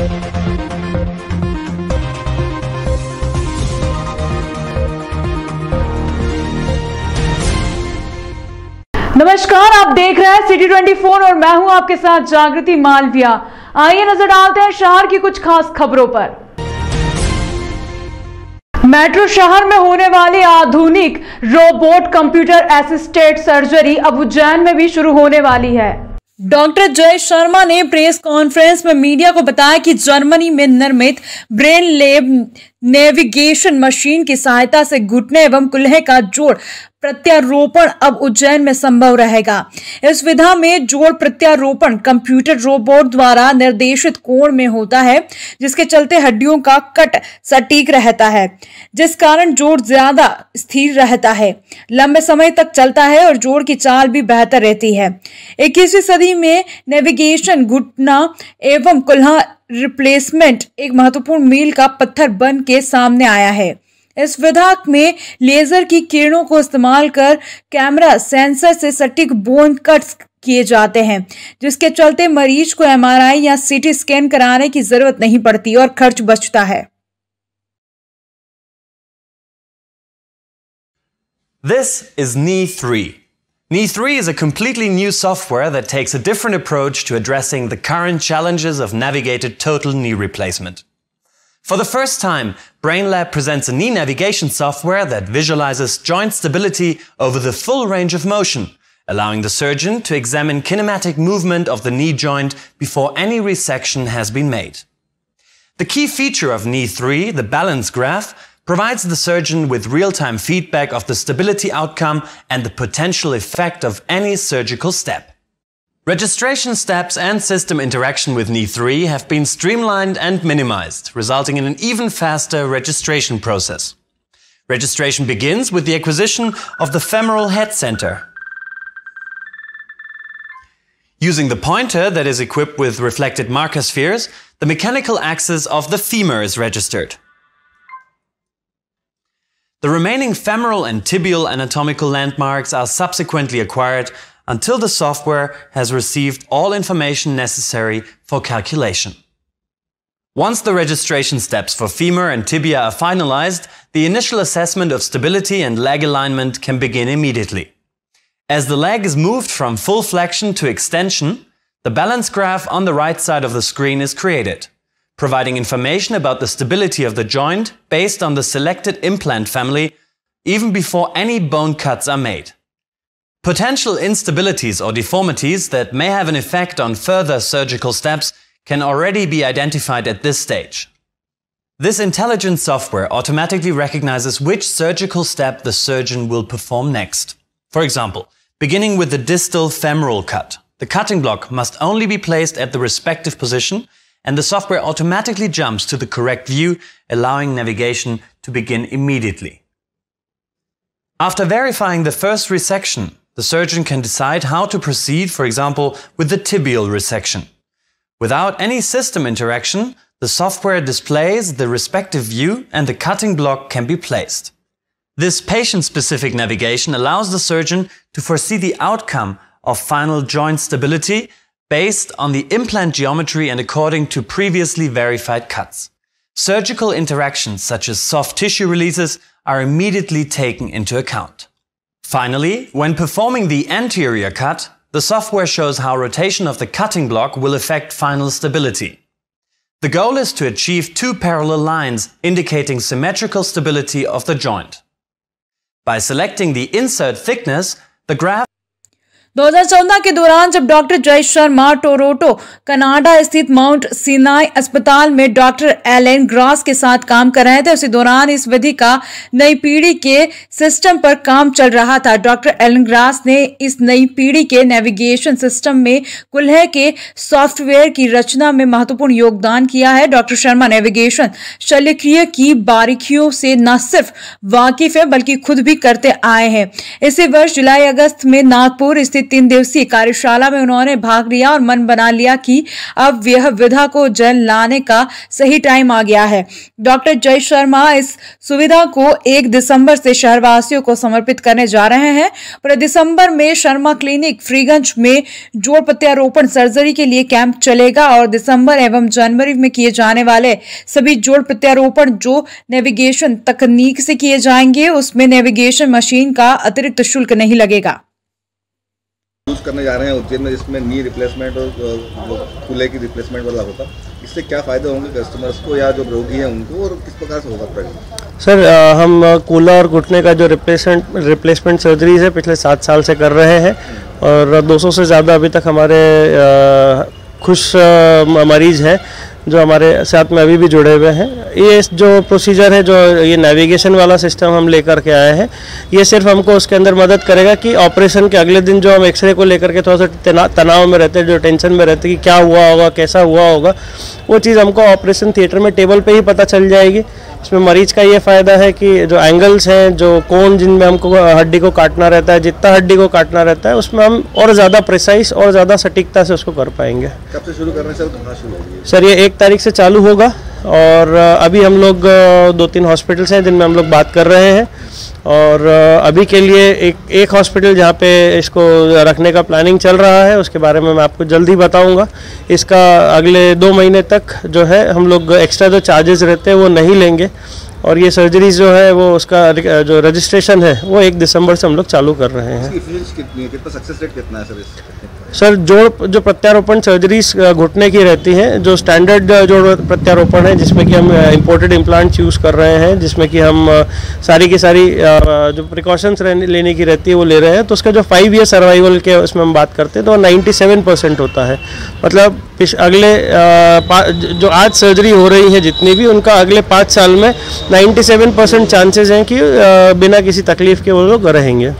नमस्कार, आप देख रहे हैं सिटी 24 और मैं हूं आपके साथ जागृति मालविया। आइए नजर डालते हैं शहर की कुछ खास खबरों पर। मेट्रो शहर में होने वाली आधुनिक रोबोट कंप्यूटर असिस्टेड सर्जरी अब उज्जैन में भी शुरू होने वाली है। डॉक्टर जय शर्मा ने प्रेस कॉन्फ्रेंस में मीडिया को बताया कि जर्मनी में निर्मित ब्रेन लैब नेविगेशन मशीन की सहायता से घुटने एवं कुल्हे का जोड़ प्रत्यारोपण अब उज्जैन में संभव रहेगा। इस विधा में जोड़ प्रत्यारोपण कंप्यूटर रोबोट द्वारा निर्देशित कोण में होता है, जिसके चलते हड्डियों का कट सटीक रहता है, जिस कारण जोड़ ज्यादा स्थिर रहता है, लंबे समय तक चलता है और जोड़ की चाल भी बेहतर रहती है। 21वीं सदी में नेविगेशन घुटना एवं कुल्हा रिप्लेसमेंट एक महत्वपूर्ण मील का पत्थर बन के सामने आया है। इस विधा में लेजर की किरणों को इस्तेमाल कर कैमरा सेंसर से सटीक बोन कट्स किए जाते हैं, जिसके चलते मरीज को एमआरआई या सीटी स्कैन कराने की जरूरत नहीं पड़ती और खर्च बचता है। This is Knee 3. Knee 3 is a completely new software that takes a different approach to addressing the current challenges of navigated total knee replacement. For the first time, BrainLab presents a knee navigation software that visualizes joint stability over the full range of motion, allowing the surgeon to examine kinematic movement of the knee joint before any resection has been made. The key feature of Knee 3, the balance graph, provides the surgeon with real-time feedback of the stability outcome and the potential effect of any surgical step. Registration steps and system interaction with Knee 3 have been streamlined and minimized, resulting in an even faster registration process. Registration begins with the acquisition of the femoral head center. Using the pointer that is equipped with reflected marker spheres, the mechanical axis of the femur is registered. The remaining femoral and tibial anatomical landmarks are subsequently acquired until the software has received all information necessary for calculation. Once the registration steps for femur and tibia are finalized, the initial assessment of stability and leg alignment can begin immediately. As the leg is moved from full flexion to extension, the balance graph on the right side of the screen is created, providing information about the stability of the joint based on the selected implant family, even before any bone cuts are made. Potential instabilities or deformities that may have an effect on further surgical steps can already be identified at this stage. This intelligent software automatically recognizes which surgical step the surgeon will perform next. For example, beginning with the distal femoral cut, the cutting block must only be placed at the respective position, and the software automatically jumps to the correct view, allowing navigation to begin immediately. After verifying the first resection, the surgeon can decide how to proceed, for example, with the tibial resection. Without any system interaction, the software displays the respective view and the cutting block can be placed. This patient-specific navigation allows the surgeon to foresee the outcome of final joint stability based on the implant geometry and according to previously verified cuts. Surgical interactions such as soft tissue releases are immediately taken into account. Finally, when performing the anterior cut, the software shows how rotation of the cutting block will affect final stability. The goal is to achieve two parallel lines indicating symmetrical stability of the joint. By selecting the insert thickness, the graph 2014 के दौरान जब doctor जय Sharma Toronto Canada स्थित Mount Sinai अस्पताल में doctor Elon grass के साथ काम कर रहे थे, उसी दौरान इस विधि का नई पीढ़ी के सिस्टम पर काम चल रहा था। डॉक्टर एलन ग्रास ने इस नई पीढ़ी के नेविगेशन सिस्टम में कुल्हे के सॉफ्टवेयर की रचना में महत्वपूर्ण योगदान किया है। डॉक्टर शर्मा नेविगेशन शल्यक्रिया की बारीकियों से न सिर्फ वाकिफ है बल्कि खुद भी करते आए हैं। इसी वर्ष जुलाई अगस्त में नागपुर स्थित 3 दिवसीय कार्यशाला में उन्होंने भाग लिया और मन बना लिया कि अब यह विधा को उज्जैन लाने का सही टाइम आ गया है। डॉक्टर जय शर्मा इस सुविधा को 1 दिसंबर से शहरवासियों को समर्पित करने जा रहे हैं। पूरे दिसंबर में शर्मा क्लिनिक फ्रीगंज में जोड़ प्रत्यारोपण सर्जरी के लिए कैंप चलेगा और दिसंबर एवं जनवरी में किए जाने वाले सभी जोड़ प्रत्यारोपण जो नेविगेशन तकनीक से किए जाएंगे उसमें नेविगेशन मशीन का अतिरिक्त शुल्क नहीं लगेगा। यूज करने जा रहे हैं उज्जैन में, जिसमें नी रिप्लेसमेंट और कूल्हे की रिप्लेसमेंट वाला होता, इससे क्या फायदे होंगे कस्टमर्स को या जो रोगी हैं उनको, और किस प्रकार से होगा प्रॉब्लम? सर हम कूल्हा और घुटने का जो रिप्लेसमेंट सर्जरीज है पिछले 7 साल से कर रहे हैं और 200 से ज़्यादा अभी तक हमारे खुश मरीज हैं जो हमारे साथ में अभी भी जुड़े हुए हैं। ये जो प्रोसीजर है, जो ये नेविगेशन वाला सिस्टम हम लेकर के आए हैं, ये सिर्फ हमको उसके अंदर मदद करेगा कि ऑपरेशन के अगले दिन जो हम एक्सरे को लेकर के थोड़ा सा तनाव में रहते हैं, जो टेंशन में रहते हैं कि क्या हुआ होगा, कैसा हुआ होगा, वो चीज़ हमको ऑपरेशन थिएटर में टेबल पे ही पता चल जाएगी। इसमें मरीज का ये फ़ायदा है कि जो एंगल्स हैं, जो कोण जिनमें हमको हड्डी को काटना रहता है, जितना हड्डी को काटना रहता है, उसमें हम और ज़्यादा प्रिसाइज और ज़्यादा सटीकता से उसको कर पाएंगे। कब से शुरू करना है सर? कहाँ शुरू होगी सर? ये 1 तारीख से चालू होगा और अभी हम लोग 2-3 हॉस्पिटल्स हैं जिनमें हम लोग बात कर रहे हैं और अभी के लिए एक हॉस्पिटल जहाँ पे इसको रखने का प्लानिंग चल रहा है उसके बारे में मैं आपको जल्द ही बताऊंगा। इसका अगले 2 महीने तक जो है हम लोग एक्स्ट्रा जो चार्जेस रहते हैं वो नहीं लेंगे और ये सर्जरीज जो है वो उसका जो रजिस्ट्रेशन है वो 1 दिसंबर से हम लोग चालू कर रहे हैं। कितना सक्सेस रेट कितना है सर? सर जो प्रत्यारोपण सर्जरीज घुटने की रहती हैं, जो स्टैंडर्ड जोड़ प्रत्यारोपण है जिसमें कि हम इंपोर्टेड इम्प्लांट्स यूज़ कर रहे हैं, जिसमें कि हम सारी की सारी जो प्रिकॉशंस लेने की रहती है वो ले रहे हैं, तो उसका जो 5 ईयर सर्वाइवल के उसमें हम बात करते हैं तो 97% होता है। मतलब अगले जो आज सर्जरी हो रही है जितनी भी, उनका अगले 5 साल में 97% चांसेस हैं कि बिना किसी तकलीफ के वो लोग रहेंगे।